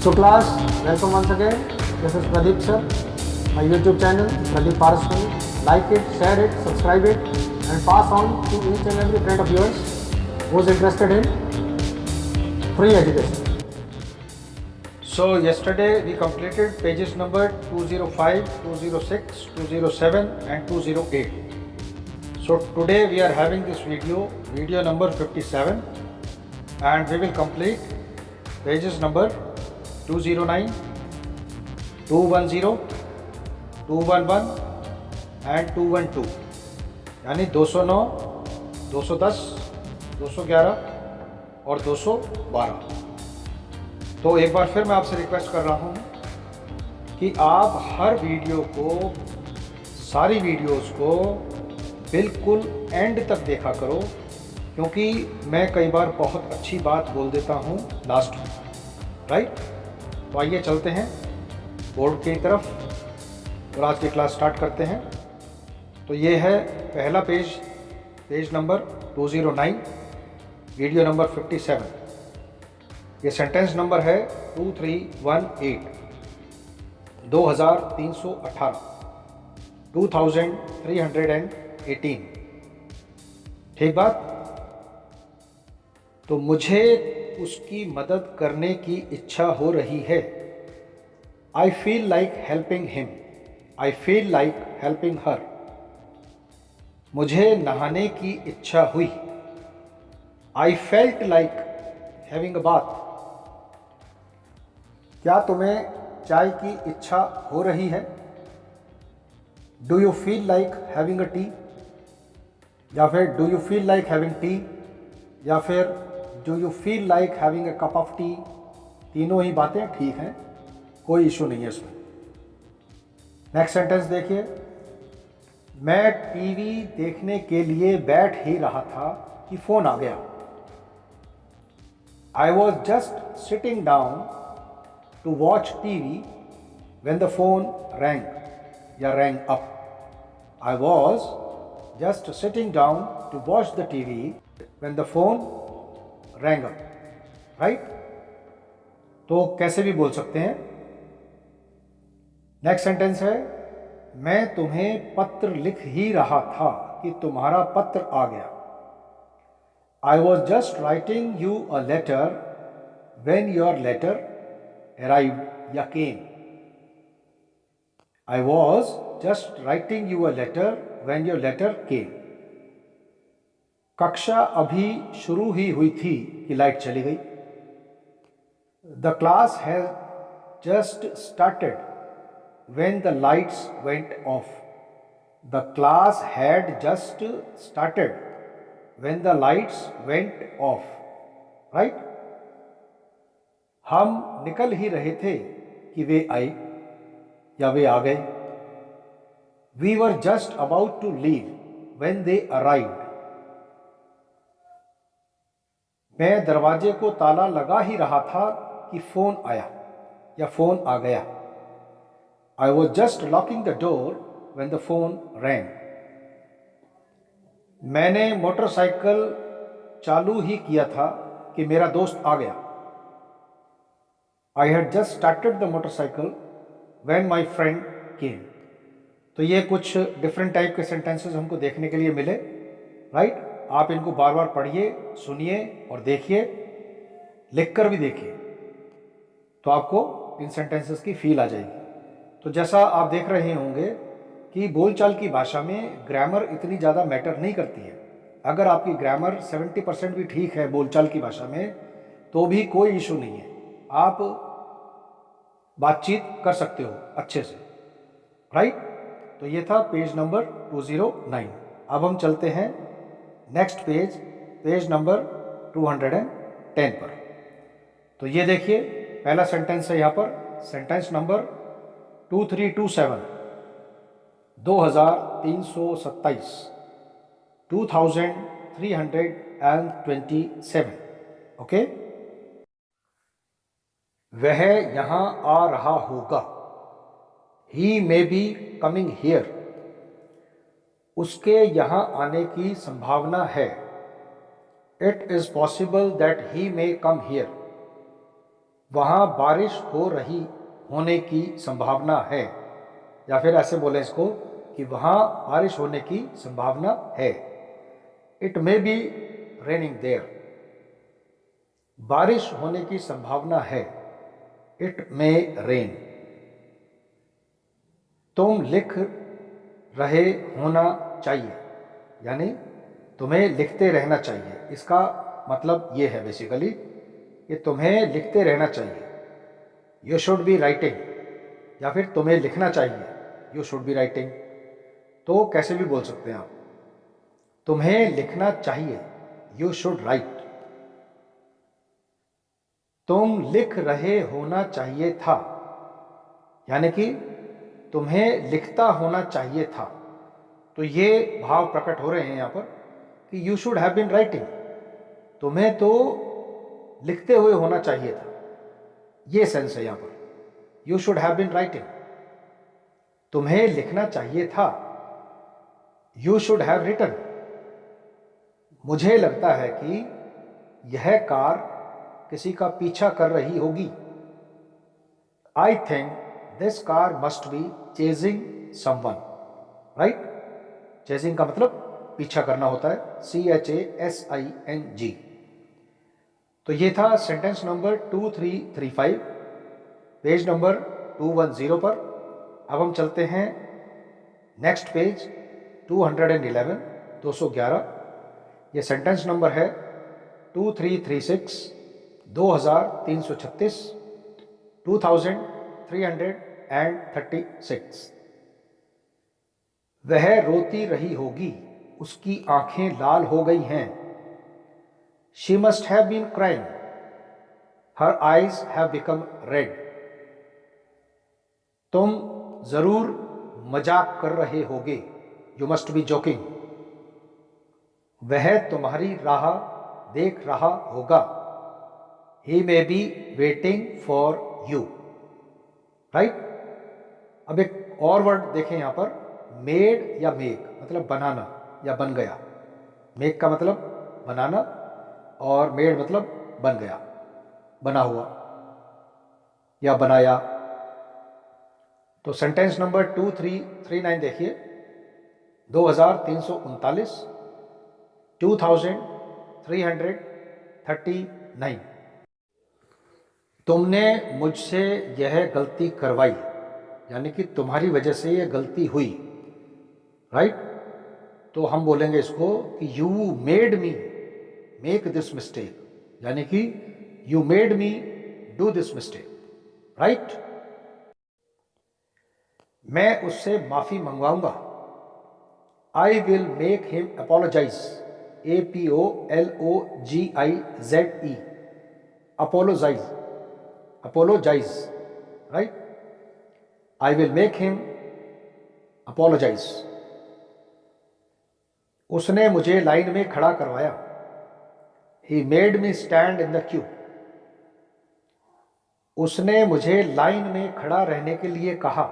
So class, welcome once again. This is Pradeep sir, my YouTube channel Pradeep Paraswani. Like it, share it, subscribe it and pass on to each and every friend of yours who is interested in free education. So yesterday we completed pages number 205, 206, 207 and 208. So today we are having this video number 57, and we will complete pages number 209, 210, 211 and 212, यानी 209, 210, 211 और 212। तो एक बार फिर मैं आपसे request कर रहा हूँ कि आप हर वीडियो को, सारी वीडियोस को बिल्कुल एंड तक देखा करो, क्योंकि मैं कई बार बहुत अच्छी बात बोल देता हूँ लास्ट में, राइट। तो आइए चलते हैं बोर्ड की तरफ और आज की क्लास स्टार्ट करते हैं। तो ये है पहला पेज नंबर 209, वीडियो नंबर 57। ये सेंटेंस नंबर है 2318, 2318, 2318। ठीक बात। तो मुझे उसकी मदद करने की इच्छा हो रही है। I feel like helping him. I feel like helping her. मुझे नहाने की इच्छा हुई। I felt like having a bath. क्या तुम्हें चाय की इच्छा हो रही है? Do you feel like having a tea? या फिर do you feel like having tea? या फिर do you feel like having a cup of tea? तीनों ही बातें ठीक हैं, कोई इशू नहीं है इसमें। नेक्स्ट सेंटेंस देखिए, मैं टीवी देखने के लिए बैठ ही रहा था कि फोन आ गया। I was just sitting down to watch TV when the phone rang या rang up. I was just sitting down to watch the TV when the phone rang up, right? तो कैसे भी बोल सकते हैं। नेक्स्ट सेंटेंस है, मैं तुम्हें पत्र लिख ही रहा था कि तुम्हारा पत्र आ गया। I was just writing you a letter when your letter arrived या came. I was just writing you a letter when your letter came. कक्षा अभी शुरू ही हुई थी कि लाइट चली गई। The class has just started when the lights went off. The class had just started when the lights went off, right? हम निकल ही रहे थे कि वे आए या वे आ गए। We were just about to leave when they arrived. मैं दरवाजे को ताला लगा ही रहा था कि फोन आया या फोन आ गया। I was just locking the door when the phone rang. मैंने मोटरसाइकिल चालू ही किया था कि मेरा दोस्त आ गया। I had just started the motorcycle when my friend came. तो ये कुछ डिफरेंट टाइप के सेंटेंसेस हमको देखने के लिए मिले, राइट। आप इनको बार बार पढ़िए, सुनिए और देखिए, लिखकर भी देखिए, तो आपको इन सेंटेंसेस की फील आ जाएगी। तो जैसा आप देख रहे होंगे कि बोलचाल की भाषा में ग्रामर इतनी ज़्यादा मैटर नहीं करती है। अगर आपकी ग्रामर 70% भी ठीक है बोलचाल की भाषा में, तो भी कोई इशू नहीं है, आप बातचीत कर सकते हो अच्छे से, राइट। तो ये था पेज नंबर 209। अब हम चलते हैं नेक्स्ट पेज नंबर 210 पर। तो ये देखिए, पहला सेंटेंस है यहाँ पर, सेंटेंस नंबर 2327, 2327, 2327, ओके। वह यहाँ आ रहा होगा। He may be coming here. उसके यहाँ आने की संभावना है। It is possible that he may come here. वहाँ बारिश हो रही होने की संभावना है, या फिर ऐसे बोलें इसको कि वहाँ बारिश होने की संभावना है। It may be raining there. बारिश होने की संभावना है, इट मे रेन। तुम लिख रहे होना चाहिए, यानी तुम्हें लिखते रहना चाहिए। इसका मतलब ये है बेसिकली कि तुम्हें लिखते रहना चाहिए, यू शुड बी राइटिंग, या फिर तुम्हें लिखना चाहिए, यू शुड बी राइटिंग। तो कैसे भी बोल सकते हैं आप, तुम्हें लिखना चाहिए, यू शुड राइट। तुम लिख रहे होना चाहिए था, यानी कि तुम्हें लिखता होना चाहिए था। तो ये भाव प्रकट हो रहे हैं यहाँ पर कि you should have been writing, तुम्हें तो लिखते हुए होना चाहिए था, ये सेंस है यहाँ पर। You should have been writing, तुम्हें लिखना चाहिए था, यू शुड हैव रिटन। मुझे लगता है कि यह कार किसी का पीछा कर रही होगी। I think this car must be chasing someone, right. Chasing का मतलब पीछा करना होता है, CHASING। तो ये था सेंटेंस नंबर 2335, पेज नंबर 210 पर। अब हम चलते हैं नेक्स्ट पेज 211, 211। ये सेंटेंस नंबर है 2336, 2336, 2336। वह रोती रही होगी, उसकी आंखें लाल हो गई हैं। She must have been crying, her eyes have become red. तुम जरूर मजाक कर रहे होगे, यू मस्ट बी जोकिंग। वह तुम्हारी राह देख रहा होगा, he may be waiting for you, right. अब एक और वर्ड देखें यहां पर, मेड या मेक मतलब बनाना या बन गया। मेक का मतलब बनाना और मेड मतलब बन गया, बना हुआ या बनाया। तो सेंटेंस नंबर 2339 देखिए, 2339, 2339। तुमने मुझसे यह गलती करवाई, यानी कि तुम्हारी वजह से यह गलती हुई, राइट। तो हम बोलेंगे इसको कि you made me make this mistake, यानी कि you made me do this mistake, right. मैं उससे माफी मंगवाऊंगा, I will make him apologise, APOLOGIZE, apologise, apologise, right. I will make him apologise. उसने मुझे लाइन में खड़ा करवाया, he made me stand in the queue. उसने मुझे लाइन में खड़ा रहने के लिए कहा,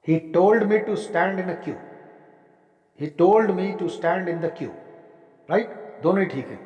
he told me to stand in the queue, he told me to stand in the queue, right. दोनों ही ठीक है।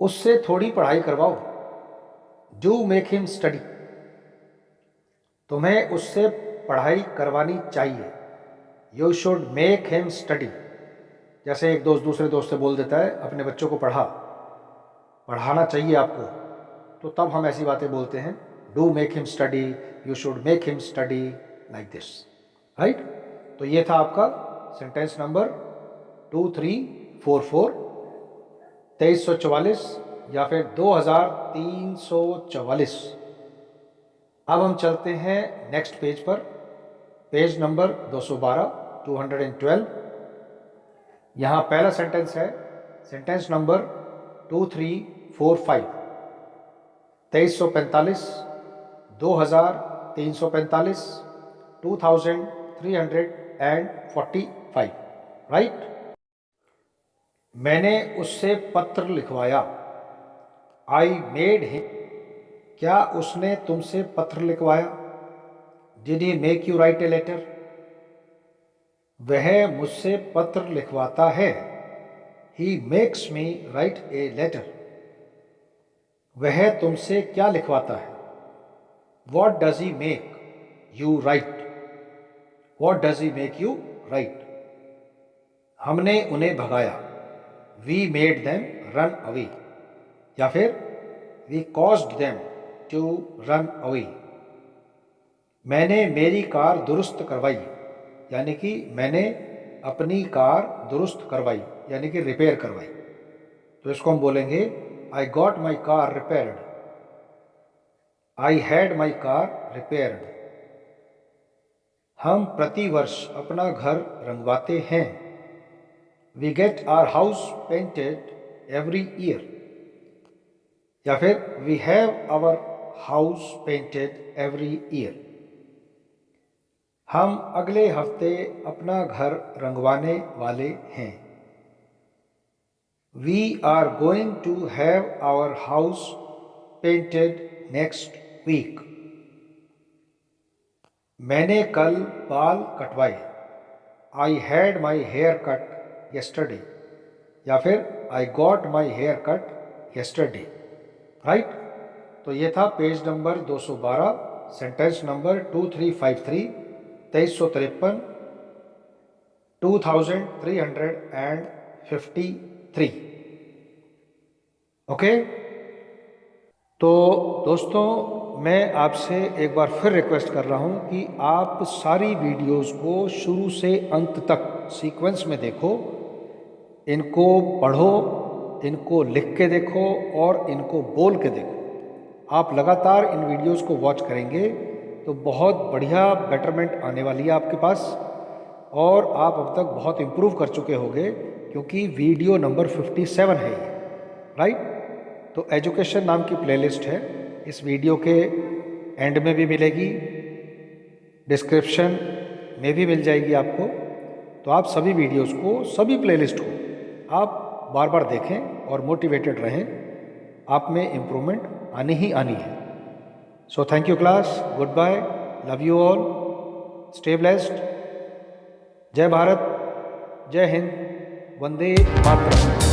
उससे थोड़ी पढ़ाई करवाओ, डू मेक हिम स्टडी। तुम्हें उससे पढ़ाई करवानी चाहिए, you should make him study. जैसे एक दोस्त दूसरे दोस्त से बोल देता है, अपने बच्चों को पढ़ाना चाहिए आपको, तो तब हम ऐसी बातें बोलते हैं, do make him study, you should make him study, like this, right. तो ये था आपका सेंटेंस नंबर 2344, 2344 या फिर 2344। अब हम चलते हैं नेक्स्ट पेज पर, पेज नंबर 212, 212। यहां पहला सेंटेंस है सेंटेंस नंबर 2345, 2345, 2345, 2345, राइट। मैंने उससे पत्र लिखवाया, आई मेड हिम। क्या उसने तुमसे पत्र लिखवाया, did he make you write a letter. वह मुझसे पत्र लिखवाता है, he makes me write a letter. वह तुमसे क्या लिखवाता है? What does he make you write? What does he make you write? हमने उन्हें भगाया, We made them run away. या फिर We caused them to run away. मैंने मेरी कार दुरुस्त करवाई, यानी कि मैंने अपनी कार दुरुस्त करवाई, यानी कि रिपेयर करवाई। तो इसको हम बोलेंगे I got my car repaired. I had my car repaired. हम प्रतिवर्ष अपना घर रंगवाते हैं। We get our house painted every year. या फिर We have our house painted every year. हम अगले हफ्ते अपना घर रंगवाने वाले हैं। We are going to have our house painted next week. मैंने कल बाल कटवाए, I had my hair cut yesterday. या फिर I got my hair cut yesterday. Right? तो ये था page number 212, sentence number 2353, 2353, 2353। Okay, तो दोस्तों मैं आपसे एक बार फिर रिक्वेस्ट कर रहा हूँ कि आप सारी वीडियोस को शुरू से अंत तक सीक्वेंस में देखो, इनको पढ़ो, इनको लिख के देखो और इनको बोल के देखो। आप लगातार इन वीडियोस को वॉच करेंगे तो बहुत बढ़िया बेटरमेंट आने वाली है आपके पास, और आप अब तक बहुत इम्प्रूव कर चुके होंगे क्योंकि वीडियो नंबर 57 है ये, राइट? तो एजुकेशन नाम की प्लेलिस्ट है, इस वीडियो के एंड में भी मिलेगी, डिस्क्रिप्शन में भी मिल जाएगी आपको। तो आप सभी वीडियोस को, सभी प्लेलिस्ट को आप बार बार देखें और मोटिवेटेड रहें, आप में इम्प्रूवमेंट आनी ही आनी है। So thank you class, good bye, love you all, stay blessed. जय भारत, जय हिंद, वंदे मातरम।